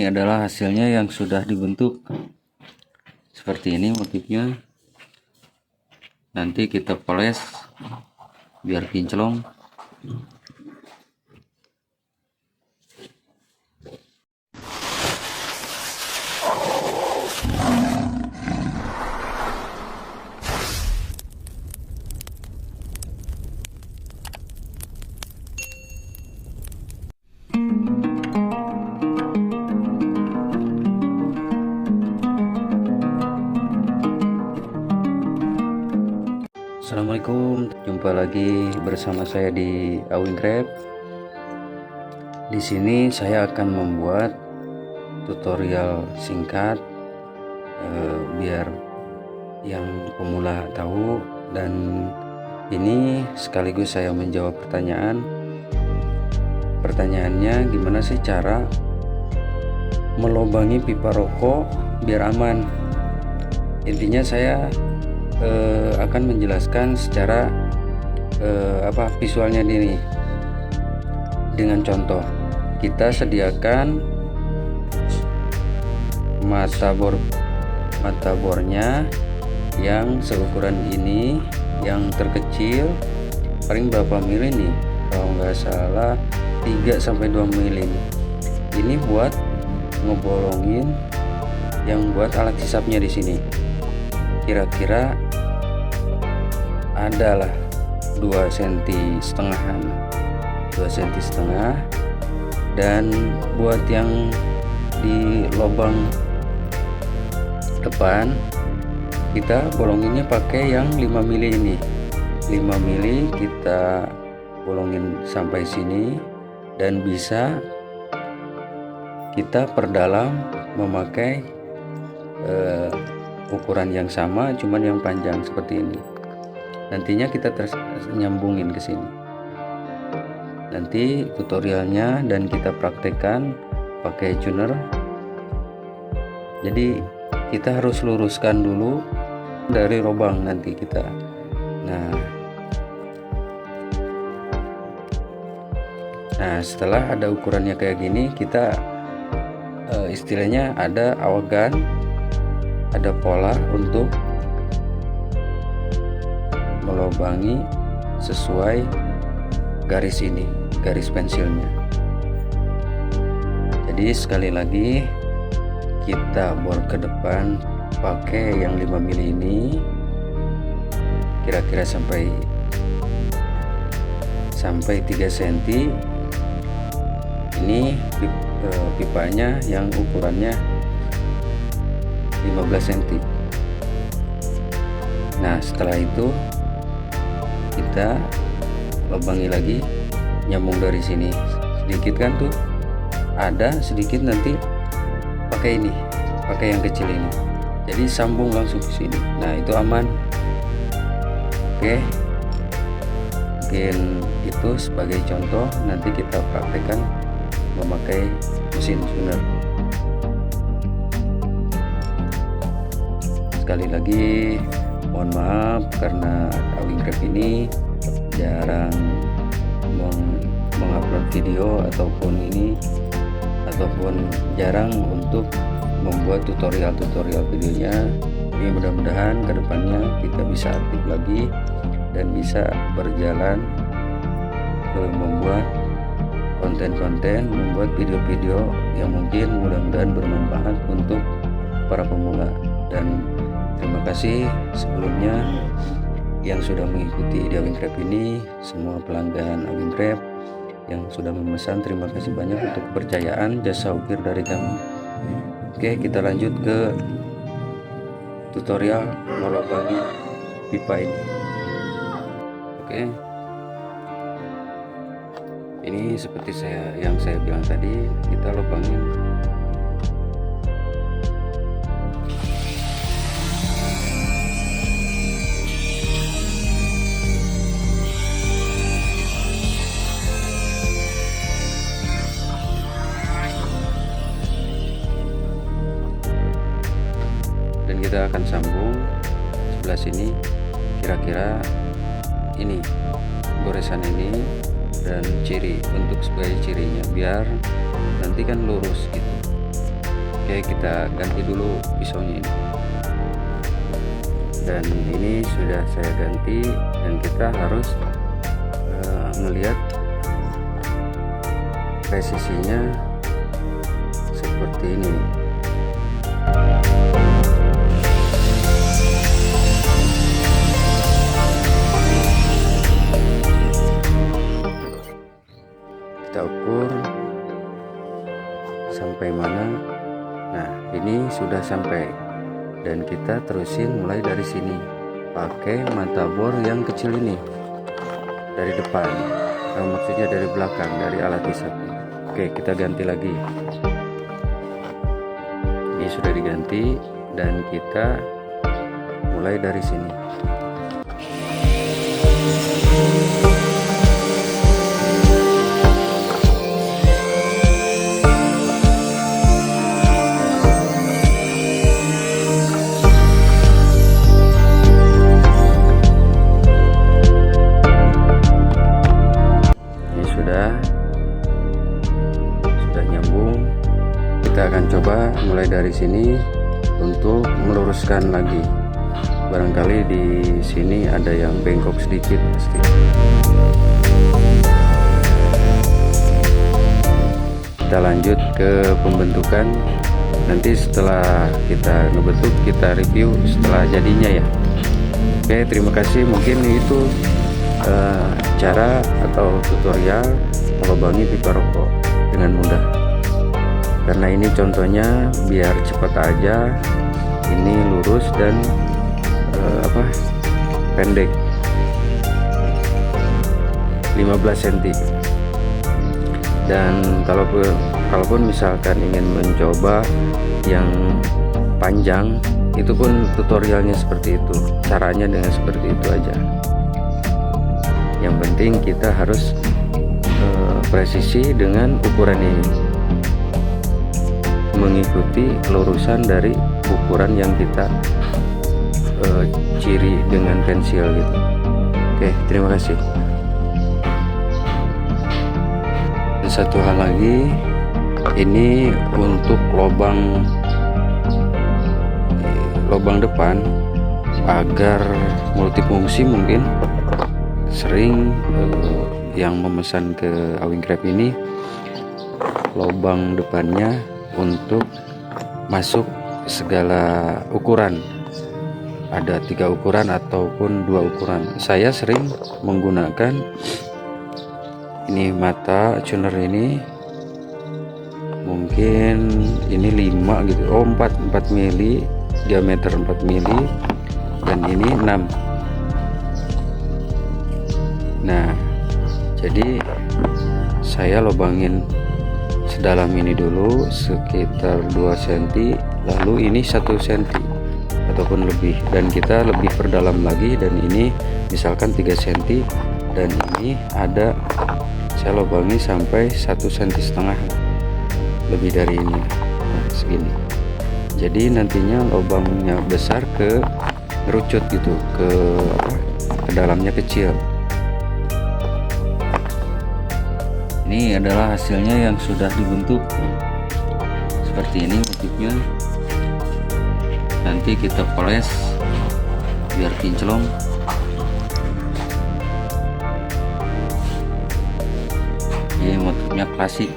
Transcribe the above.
Ini adalah hasilnya yang sudah dibentuk seperti ini motifnya. Nanti kita poles biar kinclong. Assalamualaikum, jumpa lagi bersama saya di Awingcraft. Di sini saya akan membuat tutorial singkat biar yang pemula tahu, dan ini sekaligus saya menjawab pertanyaannya gimana sih cara melubangi pipa rokok biar aman. Intinya saya akan menjelaskan secara visualnya ini dengan contoh. Kita sediakan mata bornya yang seukuran ini, yang terkecil paling berapa mili nih, kalau nggak salah 3-2 mili. Ini buat ngebolongin yang buat alat hisapnya di sini. Kira-kira adalah 2,5 cm, 2,5 cm. Dan buat yang di lubang depan, kita bolonginnya pakai yang 5 mili ini. 5 mili kita bolongin sampai sini, dan bisa kita perdalam memakai ukuran yang sama, cuman yang panjang seperti ini. Nantinya kita nyambungin ke sini. Nanti tutorialnya dan kita praktekkan pakai tuner. Jadi kita harus luruskan dulu dari lubang nanti kita. Nah, setelah ada ukurannya kayak gini, kita istilahnya ada awagan, ada pola untuk melubangi sesuai garis ini, garis pensilnya. Jadi sekali lagi kita bor ke depan pakai yang 5 mili ini, kira-kira sampai 3 cm. Ini pipanya yang ukurannya 15 cm. Nah, setelah itu kita lubangi lagi, nyambung dari sini sedikit kan tuh, ada sedikit, nanti pakai ini, pakai yang kecil ini, jadi sambung langsung ke sini. Nah, itu aman. Oke, mungkin itu sebagai contoh. Nanti kita praktekkan memakai mesin tuner. Sekali lagi mohon maaf karena Awingcraft ini jarang mengupload video ataupun jarang untuk membuat tutorial videonya. Ini mudah-mudahan kedepannya kita bisa aktif lagi dan bisa berjalan membuat konten-konten, membuat video-video yang mungkin mudah-mudahan bermanfaat untuk para pemula. Dan terima kasih sebelumnya yang sudah mengikuti di Awingcraft ini, semua pelanggan Awingcraft yang sudah memesan, terima kasih banyak untuk kepercayaan, jasa ukir dari kami. Oke, kita lanjut ke tutorial melubangi pipa ini. Oke, ini seperti yang saya bilang tadi, kita lubangin. Dan kita akan sambung sebelah sini, kira-kira ini goresan ini dan ciri, untuk sebagai cirinya biar nanti kan lurus gitu. Oke, kita ganti dulu pisaunya ini. Dan ini sudah saya ganti, dan kita harus melihat presisinya seperti ini. Kita ukur sampai mana. Nah, ini sudah sampai, dan kita terusin mulai dari sini pakai mata bor yang kecil ini dari depan, maksudnya dari belakang, dari alat hisapnya. Oke, kita ganti lagi. Ini sudah diganti, dan kita mulai dari sini. Sudah nyambung. Kita akan coba mulai dari sini untuk meluruskan lagi. Barangkali di sini ada yang bengkok sedikit pasti. Kita lanjut ke pembentukan. Nanti setelah kita ngebentuk, kita review setelah jadinya ya. Oke, terima kasih. Mungkin itu cara atau tutorial melubangi pipa rokok dengan mudah. Karena ini contohnya biar cepat aja. Ini lurus dan pendek, 15 cm. Dan kalaupun misalkan ingin mencoba yang panjang, itu pun tutorialnya seperti itu, caranya dengan seperti itu aja. Yang penting kita harus presisi dengan ukuran ini, mengikuti lurusan dari ukuran yang kita ciri dengan pensil gitu. Oke, terima kasih. Satu hal lagi, ini untuk lubang depan agar multifungsi. Mungkin sering yang memesan ke Awingcraft ini lubang depannya untuk masuk segala ukuran, ada 3 ukuran ataupun 2 ukuran. Saya sering menggunakan ini mata tuner ini, mungkin ini 5 gitu, 4 mili, diameter 4 mili, dan ini 6. Nah, jadi saya lubangin sedalam ini dulu sekitar 2 cm, lalu ini 1 cm ataupun lebih, dan kita lebih perdalam lagi, dan ini misalkan 3 cm, dan ini ada saya lubangi sampai 1,5 cm, lebih dari ini, segini. Jadi nantinya lubangnya besar ke ngerucut gitu, ke dalamnya kecil. Ini adalah hasilnya yang sudah dibentuk seperti ini motifnya. Nanti kita poles biar kinclong. Ini motifnya klasik.